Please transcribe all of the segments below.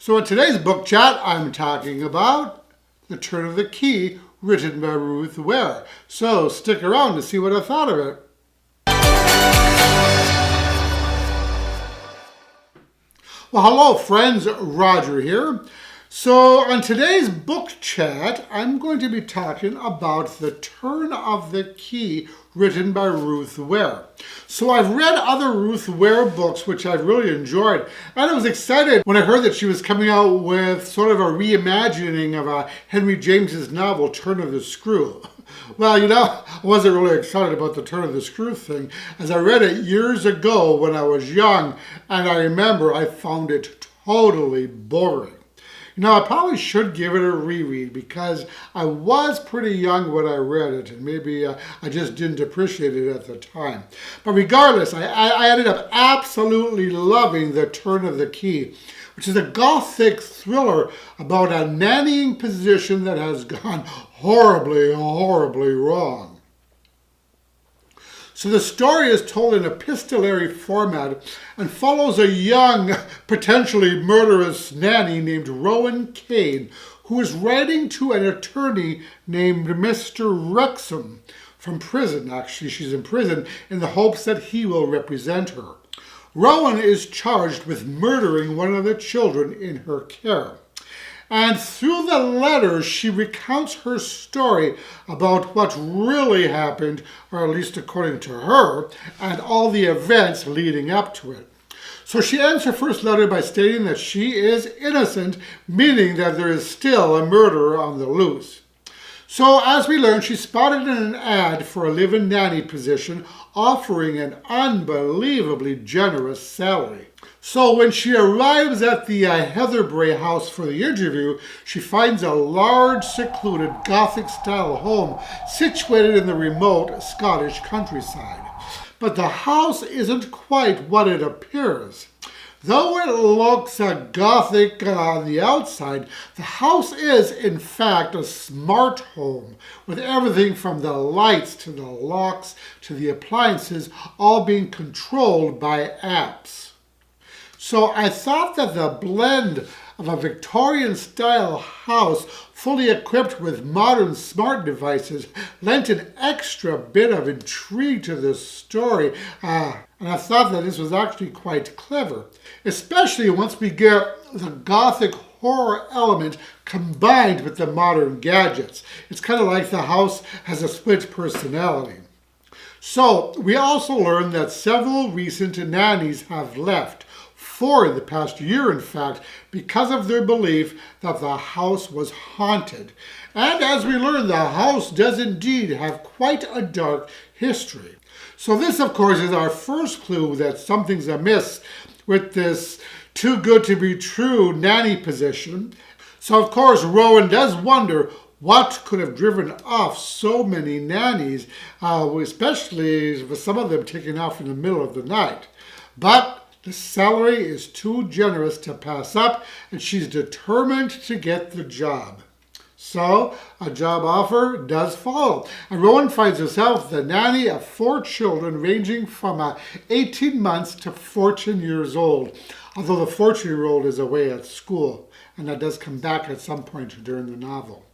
So in today's book chat, I'm talking about The Turn of the Key, written by Ruth Ware. So stick around to see what I thought of it. Well, hello friends, Roger here. So on today's book chat, I'm going to be talking about The Turn of the Key, written by Ruth Ware. So I've read other Ruth Ware books, which I've really enjoyed, and I was excited when I heard that she was coming out with sort of a reimagining of Henry James's novel, Turn of the Screw. Well, I wasn't really excited about the Turn of the Screw thing, as I read it years ago when I was young, and I remember I found it totally boring. I probably should give it a reread because I was pretty young when I read it, and maybe I just didn't appreciate it at the time. But regardless, I ended up absolutely loving The Turn of the Key, which is a gothic thriller about a nannying position that has gone horribly, horribly wrong. So the story is told in epistolary format and follows a young, potentially murderous nanny named Rowan Kane, who is writing to an attorney named Mr. Wrexham from prison. Actually, she's in prison in the hopes that he will represent her. Rowan is charged with murdering one of the children in her care. And through the letters, she recounts her story about what really happened, or at least according to her, and all the events leading up to it. So she ends her first letter by stating that she is innocent, meaning that there is still a murderer on the loose. So as we learn, she spotted an ad for a live-in nanny position offering an unbelievably generous salary. So when she arrives at the Heatherbrae house for the interview, she finds a large, secluded, Gothic-style home situated in the remote Scottish countryside. But the house isn't quite what it appears. Though it looks Gothic on the outside, the house is, in fact, a smart home, with everything from the lights to the locks to the appliances all being controlled by apps. So I thought that the blend of a Victorian-style house fully equipped with modern smart devices lent an extra bit of intrigue to this story, and I thought that this was actually quite clever, especially once we get the Gothic horror element combined with the modern gadgets. It's kind of like the house has a split personality. So we also learned that several recent nannies have left. 4 in the past year, in fact, because of their belief that the house was haunted. And as we learn, the house does indeed have quite a dark history. So this, of course, is our first clue that something's amiss with this too good to be true nanny position. So, of course, Rowan does wonder what could have driven off so many nannies, especially with some of them taking off in the middle of the night. But the salary is too generous to pass up, and she's determined to get the job. So, a job offer does follow, and Rowan finds herself the nanny of 4 children ranging from 18 months to 14 years old, although the 14-year-old is away at school, and that does come back at some point during the novel.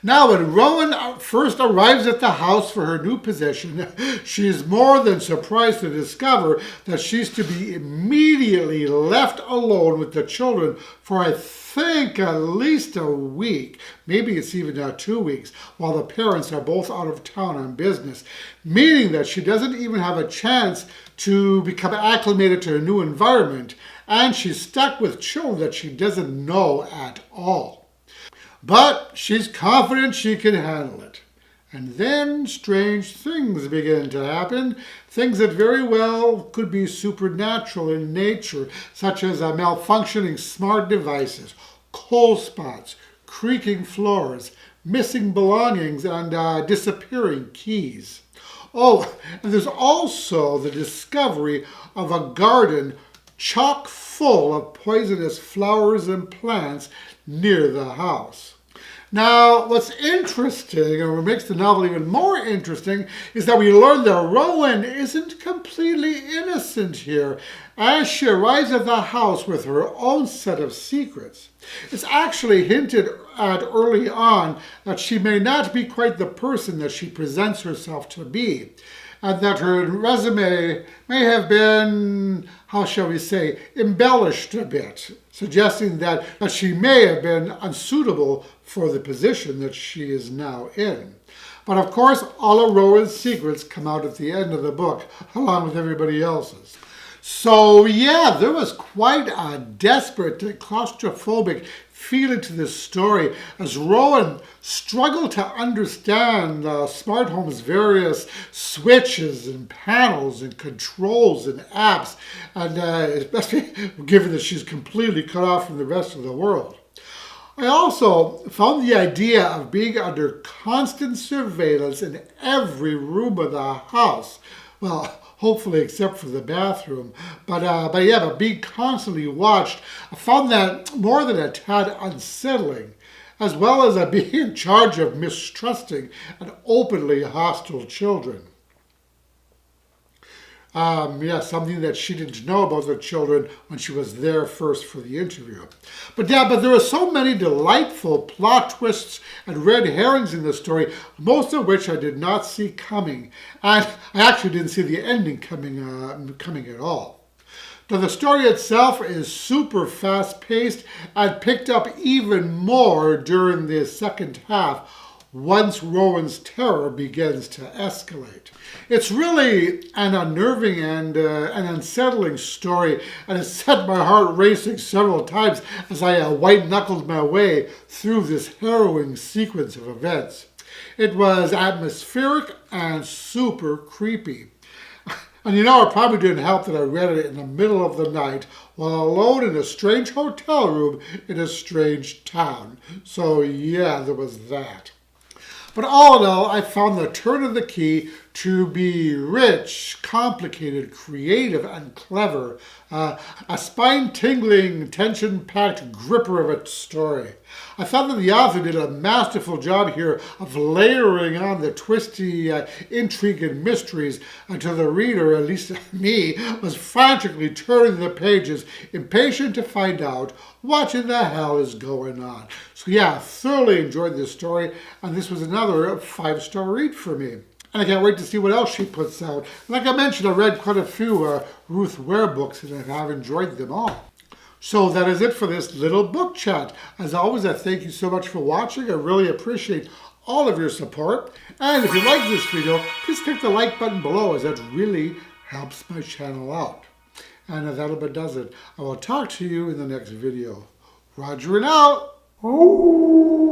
Now, when Rowan first arrives at the house for her new position, she is more than surprised to discover that she's to be immediately left alone with the children for, I think, at least a week. Maybe it's even 2 weeks, while the parents are both out of town on business, meaning that she doesn't even have a chance to become acclimated to her new environment, and she's stuck with children that she doesn't know at all. But she's confident she can handle it. And then strange things begin to happen, things that very well could be supernatural in nature, such as malfunctioning smart devices, cold spots, creaking floors, missing belongings, and disappearing keys. Oh, and there's also the discovery of a garden chock full of poisonous flowers and plants near the house. Now, what's interesting, and what makes the novel even more interesting, is that we learn that Rowan isn't completely innocent here, as she arrives at the house with her own set of secrets. It's actually hinted at early on that she may not be quite the person that she presents herself to be, and that her resume may have been, how shall we say, embellished a bit, suggesting that she may have been unsuitable for the position that she is now in. But of course, all of Rowan's secrets come out at the end of the book, along with everybody else's. So yeah, there was quite a desperate, claustrophobic feeling to this story as Rowan struggled to understand Smart Home's various switches and panels and controls and apps, and especially given that she's completely cut off from the rest of the world. I also found the idea of being under constant surveillance in every room of the house, well, hopefully except for the bathroom, but being constantly watched, I found that more than a tad unsettling, as well as being in charge of mistrusting and openly hostile children. Something that she didn't know about the children when she was there first for the interview. But there were so many delightful plot twists and red herrings in the story, most of which I did not see coming. And I actually didn't see the ending coming at all. Now, the story itself is super fast-paced and picked up even more during the second half once Rowan's terror begins to escalate. It's really an unnerving and an unsettling story, and it set my heart racing several times as I white-knuckled my way through this harrowing sequence of events. It was atmospheric and super creepy. And it probably didn't help that I read it in the middle of the night while alone in a strange hotel room in a strange town. So yeah, there was that. But all in all, I found the turn of the key to be rich, complicated, creative, and clever. A spine-tingling, tension-packed gripper of a story. I thought that the author did a masterful job here of layering on the twisty intrigue and mysteries until the reader, at least me, was frantically turning the pages, impatient to find out what in the hell is going on. So yeah, I thoroughly enjoyed this story, and this was another 5-star read for me. And I can't wait to see what else she puts out. Like I mentioned, I read quite a few Ruth Ware books, and I've enjoyed them all. So that is it for this little book chat. As always, I thank you so much for watching. I really appreciate all of your support. And if you like this video, please click the like button below, as that really helps my channel out. And that about does it. I will talk to you in the next video. Roger and out. Oh.